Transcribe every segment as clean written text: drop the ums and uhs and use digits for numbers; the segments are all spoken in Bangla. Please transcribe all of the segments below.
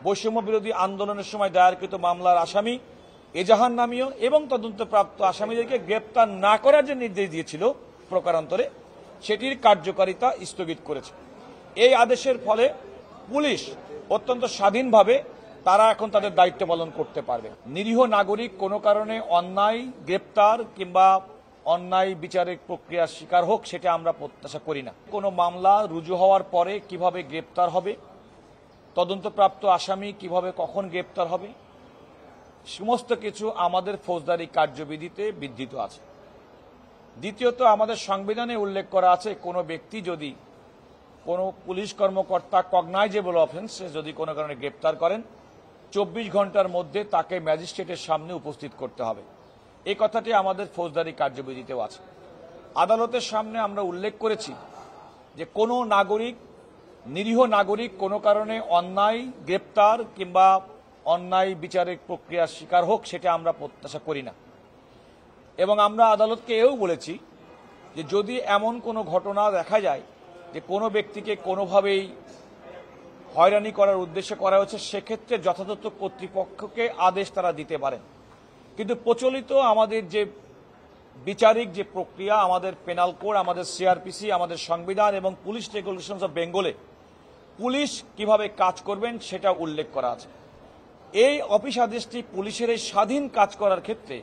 বৈষম্য বিরোধী আন্দোলনের সময় দায়েরকৃত মামলার আসামি এজাহার নামীয় এবং তদন্তপ্রাপ্ত আসামিদেরকে গ্রেপ্তার না করার যে নির্দেশ দিয়েছিল প্রকারান্তরে সেটির কার্যকারিতা স্থগিত করেছে। এই আদেশের ফলে পুলিশ অত্যন্ত স্বাধীনভাবে তারা এখন তাদের দায়িত্ব পালন করতে পারবে। নিরীহ নাগরিক কোনো কারণে অন্যায় গ্রেপ্তার কিংবা অন্যায় বিচারিক প্রক্রিয়ার শিকার হোক সেটা আমরা প্রত্যাশা করি না। কোনো মামলা রুজু হওয়ার পরে কিভাবে গ্রেপ্তার হবে, তদন্তপ্রাপ্ত আসামি কিভাবে কখন গ্রেপ্তার হবে, সমস্ত কিছু আমাদের ফৌজদারি কার্যবিধিতে বিধৃত আছে। দ্বিতীয়ত, আমাদের সংবিধানে উল্লেখ করা আছে কোনো ব্যক্তি যদি কোনো পুলিশ কর্মকর্তা কগনাইজেবল অফেন্সে যদি কোনো কারণে গ্রেপ্তার করেন 24 ঘন্টার মধ্যে তাকে ম্যাজিস্ট্রেটের সামনে উপস্থিত করতে হবে। এই কথাটি আমাদের ফৌজদারি কার্যবিধিতেও আছে। আদালতের সামনে আমরা উল্লেখ করেছি যে কোনো নাগরিক, নিরীহ নাগরিক কোনো কারণে অন্যায় গ্রেপ্তার কিংবা অন্যায় বিচারিক প্রক্রিয়ার শিকার হোক সেটা আমরা প্রত্যাশা করি না। এবং আমরা আদালতকে এও বলেছি যে যদি এমন কোনো ঘটনা দেখা যায় যে কোনো ব্যক্তিকে কোনোভাবেই হয়রানি করার উদ্দেশ্যে করা হয়েছে, সেক্ষেত্রে যথাযথ কর্তৃপক্ষকে আদেশ তারা দিতে পারেন। কিন্তু প্রচলিত আমাদের যে বিচারিক যে প্রক্রিয়া, আমাদের পেনাল কোড, আমাদের সিআরপিসি, আমাদের সংবিধান এবং পুলিশ রেগুলেশনস অফ বেঙ্গলে পুলিশ কিভাবে কাজ করবেন সেটা উল্লেখ করা আছে। এই অফিস আদেশটি পুলিশের এই স্বাধীন কাজ করার ক্ষেত্রে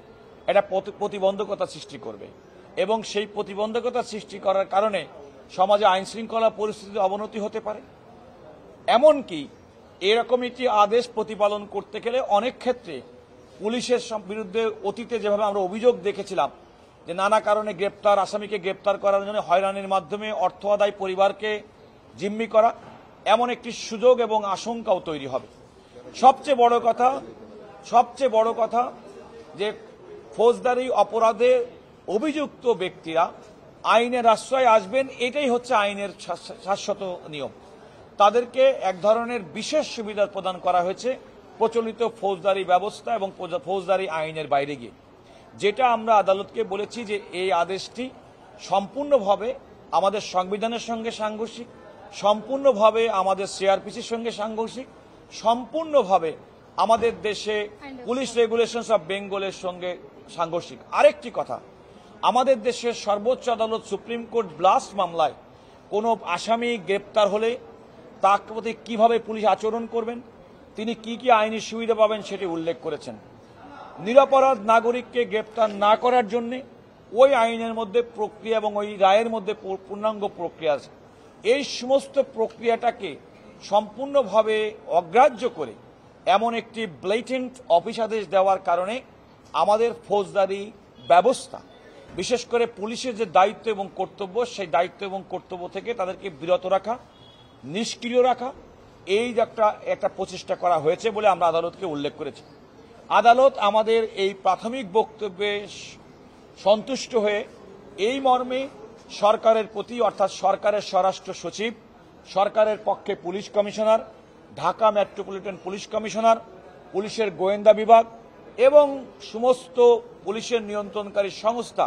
একটা প্রতিবন্ধকতা সৃষ্টি করবে এবং সেই প্রতিবন্ধকতা সৃষ্টি করার কারণে সমাজে আইন শৃঙ্খলা পরিস্থিতির অবনতি হতে পারে। এমনকি এরকম একটি আদেশ প্রতিপালন করতে গেলে অনেক ক্ষেত্রে পুলিশের বিরুদ্ধে অতীতে যেভাবে আমরা অভিযোগ দেখেছিলাম যে নানা কারণে গ্রেপ্তার আসামিকে গ্রেপ্তার করার জন্য হয়রানির মাধ্যমে অর্থ আদায় পরিবারকে জিম্মি করা, এমন একটি সুযোগ এবং আশঙ্কাও তৈরি হবে। সবচেয়ে বড় কথা যে ফৌজদারি অপরাধে অভিযুক্ত ব্যক্তিরা আইনের আশ্রয়ে আসবেন, এটাই হচ্ছে আইনের শাশ্বত নিয়ম। তাদেরকে এক ধরনের বিশেষ সুবিধা প্রদান করা হয়েছে প্রচলিত ফৌজদারি ব্যবস্থা এবং ফৌজদারি আইনের বাইরে গিয়ে, যেটা আমরা আদালতকে বলেছি যে এই আদেশটি সম্পূর্ণভাবে আমাদের সংবিধানের সঙ্গে সাংঘর্ষিক, সম্পূর্ণভাবে আমাদের সিআরপিসির সঙ্গে সাংঘর্ষিক, সম্পূর্ণভাবে আমাদের দেশে পুলিশ রেগুলেশনস অফ বেঙ্গলের সঙ্গে সাংঘর্ষিক। আরেকটি কথা, আমাদের দেশের সর্বোচ্চ আদালত সুপ্রিম কোর্ট ব্লাস্ট মামলায় কোনো আসামি গ্রেপ্তার হলে তার প্রতি কিভাবে পুলিশ আচরণ করবেন, তিনি কি কি আইনি সুবিধা পাবেন সেটি উল্লেখ করেছেন। নিরপরাধ নাগরিককে গ্রেপ্তার না করার জন্য ওই আইনের মধ্যে প্রক্রিয়া এবং ওই রায়ের মধ্যে পূর্ণাঙ্গ প্রক্রিয়া আছে। এই সমস্ত প্রক্রিয়াটাকে সম্পূর্ণভাবে অগ্রাহ্য করে এমন একটি ব্লেটেন্ট অফিস আদেশ দেওয়ার কারণে আমাদের ফৌজদারি ব্যবস্থা, বিশেষ করে পুলিশের যে দায়িত্ব এবং কর্তব্য, সেই দায়িত্ব এবং কর্তব্য থেকে তাদেরকে বিরত রাখা, নিষ্ক্রিয় রাখা, এই একটা প্রচেষ্টা করা হয়েছে বলে আমরা আদালতকে উল্লেখ করেছি। আদালত আমাদের এই প্রাথমিক বক্তব্যে সন্তুষ্ট হয়ে এই মর্মে সরকারের প্রতি, অর্থাৎ সরকারের স্বরাষ্ট্র সচিব, সরকারের পক্ষে police commissioner, Dhaka metropolitan police commissioner, পুলিশের গোয়েন্দা বিভাগ এবং সমস্ত পুলিশের নিয়ন্ত্রণকারী সংস্থা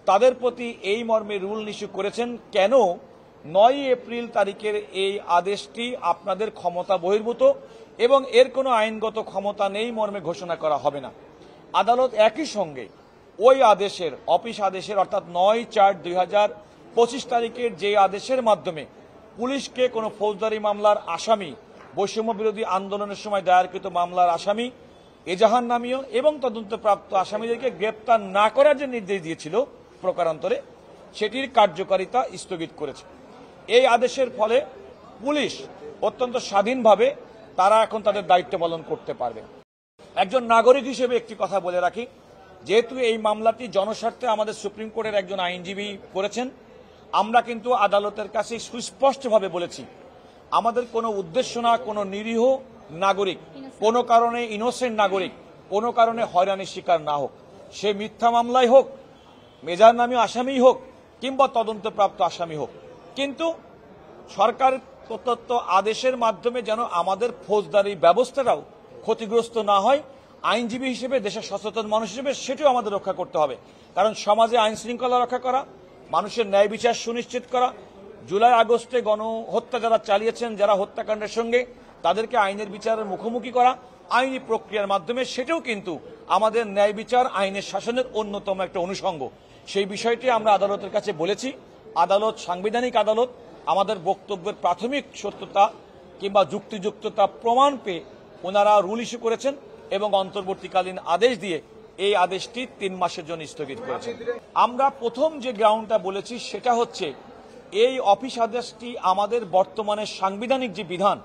তাদের প্রতি এই মর্মে রুল ইস্যু করেছেন। কেন 9 এপ্রিল তারিখের এই আদেশটি আপনাদের ক্ষমতা বহির্ভূত এবং এর কোনো আইনগত ক্ষমতা নেই মর্মে ঘোষণা করা হবে না। আদালত একই সঙ্গে ওই আদেশের, অফিস আদেশের অর্থাৎ 9/4/2025 তারিখের যে আদেশের মাধ্যমে পুলিশকে কোনো ফৌজদারি মামলার আসামি, বৈষম্য বিরোধী আন্দোলনের সময় দায়েরকৃত মামলার আসামি এজাহার নামীয় এবং তদন্তপ্রাপ্ত আসামিদেরকে গ্রেপ্তার না করার যে নির্দেশ দিয়েছিল প্রকারান্তরে সেটির কার্যকারিতা স্থগিত করেছে। এই আদেশের ফলে পুলিশ অত্যন্ত স্বাধীনভাবে তারা এখন তাদের দায়িত্ব পালন করতে পারবে। একজন নাগরিক হিসেবে একটি কথা বলে রাখি, যেহেতু এই মামলাটি জনস্বার্থে আমাদের সুপ্রিম কোর্টের একজন আইনজীবী করেছেন, আমরা কিন্তু আদালতের কাছে সুস্পষ্টভাবে বলেছি আমাদের কোনো উদ্দেশ্য না কোনো নিরীহ নাগরিক, কোনো কারণে ইনোসেন্ট নাগরিক কোনো কারণে হয়রানির শিকার না হোক, সে মিথ্যা মামলায় হোক, মেজার নামী আসামি হোক কিংবা তদন্তপ্রাপ্ত আসামি হোক। কিন্তু সরকার প্রদত্ত আদেশের মাধ্যমে যেন আমাদের ফৌজদারি ব্যবস্থাটাও ক্ষতিগ্রস্ত না হয়, আইনজীবী হিসেবে, দেশের সচেতন মানুষ হিসেবে সেটিও আমাদের রক্ষা করতে হবে। কারণ সমাজে আইন শৃঙ্খলা রক্ষা করা, মানুষের ন্যায় বিচার সুনিশ্চিত করা, জুলাই আগস্টে গণহত্যা যারা চালিয়েছেন, যারা হত্যাকাণ্ডের সঙ্গে তাদেরকে আইনের বিচারের মুখোমুখি করা আইনি প্রক্রিয়ার মাধ্যমে, সেটাও কিন্তু আমাদের ন্যায় বিচার আইনের শাসনের অন্যতম একটা অনুষঙ্গ। সেই বিষয়টি আমরা আদালতের কাছে বলেছি। আদালত সাংবিধানিক আদালত, আমাদের বক্তব্যের প্রাথমিক সত্যতা কিংবা যুক্তিযুক্ততা প্রমাণ পেয়ে ওনারা রুল ইস্যু করেছেন এবং অন্তর্বর্তীকালীন আদেশ দিয়ে এই আদেশটি 3 মাসের জন্য স্থগিত করেছেন। আমরা প্রথম যে গ্রাউন্ডটা বলেছি সেটা হচ্ছে এই অফিস আদেশটি আমাদের বর্তমানে সাংবিধানিক যে বিধান,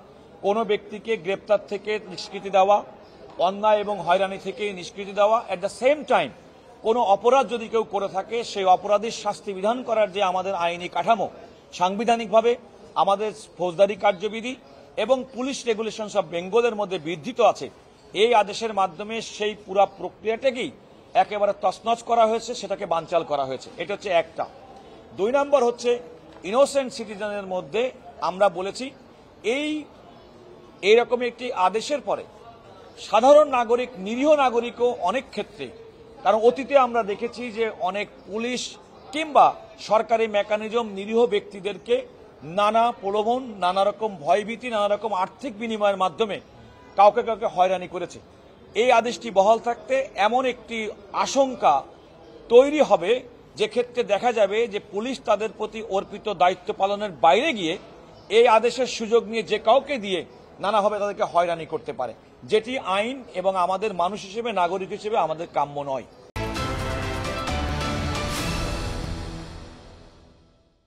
কোনো ব্যক্তিকে গ্রেপ্তার থেকে নিষ্কৃতি দেওয়া, অন্যায় এবং হয়রানি থেকে নিষ্কৃতি দেওয়া, অ্যাট দ্য সেম টাইম কোনো অপরাধ যদি কেউ করে থাকে সেই অপরাধীর শাস্তি বিধান করার যে আমাদের আইনি কাঠামো, সাংবিধানিকভাবে আমাদের ফৌজদারি কার্যবিধি এবং পুলিশ রেগুলেশনস অফ বেঙ্গলের মধ্যে বিধৃত আছে। এই আদেশের মাধ্যমে সেই পুরা প্রক্রিয়াটাকেই একেবারে তছনছ করা হয়েছে, সেটাকে বানচাল করা হয়েছে। এটা হচ্ছে একটা। 2 নম্বর হচ্ছে ইনোসেন্ট সিটিজেনের মধ্যে আমরা বলেছি এইরকম একটি আদেশের পরে সাধারণ নাগরিক, নিরীহ নাগরিকও অনেক ক্ষেত্রে, কারণ অতীতে আমরা দেখেছি যে অনেক পুলিশ কিংবা সরকারি মেকানিজম নিরীহ ব্যক্তিদেরকে নানা প্রলোভন, নানা রকম ভয়ভীতি, নানা রকম আর্থিক বিনিময়ের মাধ্যমে কাউকে কাউকে হয়রানি করেছে। এই আদেশটি বহাল থাকতে এমন একটি আশঙ্কা তৈরি হবে যে ক্ষেত্রে দেখা যাবে যে পুলিশ তাদের প্রতি অর্পিত দায়িত্ব পালনের বাইরে গিয়ে এই আদেশের সুযোগ নিয়ে যে কাউকে দিয়ে নানাভাবে তাদেরকে হয়রানি করতে পারে, যেটি আইন এবং আমাদের মানুষ হিসেবে, নাগরিক হিসেবে আমাদের কাম্য নয়।